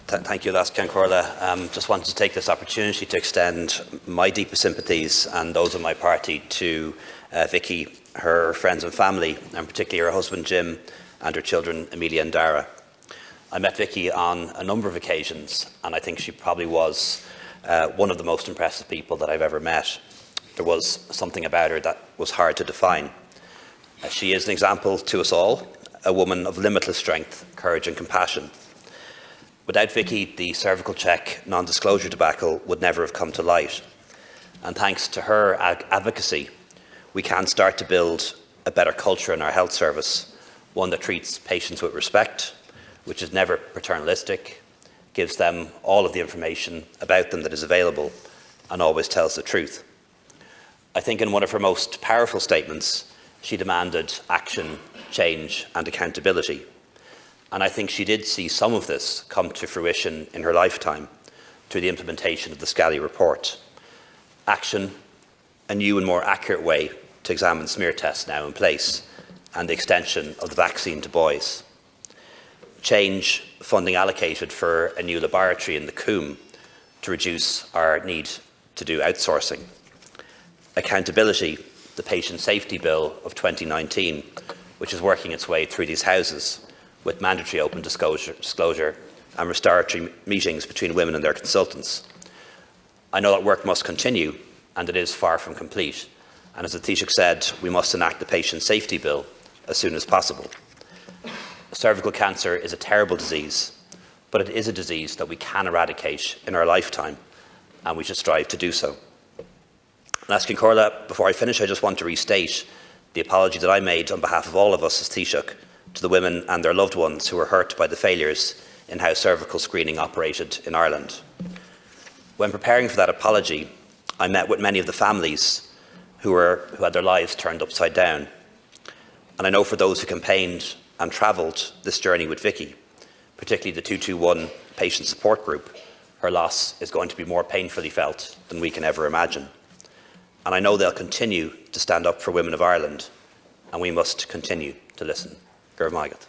Thank you, Las Cancorla. Just wanted to take this opportunity to extend my deepest sympathies and those of my party to Vicky, her friends and family, and particularly her husband Jim and her children Amelia and Dara. I met Vicky on a number of occasions, and I think she probably was one of the most impressive people that I've ever met. There was something about her that was hard to define. She is an example to us all, a woman of limitless strength, courage and compassion. Without Vicky, the cervical check non-disclosure debacle would never have come to light. And thanks to her advocacy, we can start to build a better culture in our health service, one that treats patients with respect, which is never paternalistic, gives them all of the information about them that is available, and always tells the truth. I think in one of her most powerful statements, she demanded action, change and accountability. And I think she did see some of this come to fruition in her lifetime through the implementation of the Scally report. Action, a new and more accurate way to examine smear tests now in place, and the extension of the vaccine to boys. Change, funding allocated for a new laboratory in the Coombe to reduce our need to do outsourcing. Accountability, the Patient Safety Bill of 2019, which is working its way through these houses, with mandatory open disclosure and restorative meetings between women and their consultants. I know that work must continue, and it is far from complete. And as the Taoiseach said, we must enact the Patient Safety Bill as soon as possible. Cervical cancer is a terrible disease, but it is a disease that we can eradicate in our lifetime, and we should strive to do so. And asking Corla, before I finish, I just want to restate the apology that I made on behalf of all of us as Taoiseach to the women and their loved ones who were hurt by the failures in how cervical screening operated in Ireland. When preparing for that apology, I met with many of the families who had their lives turned upside down. And I know for those who campaigned and travelled this journey with Vicky, particularly the 221 patient support group, her loss is going to be more painfully felt than we can ever imagine. And I know they'll continue to stand up for women of Ireland, and we must continue to listen. Gur Maigat.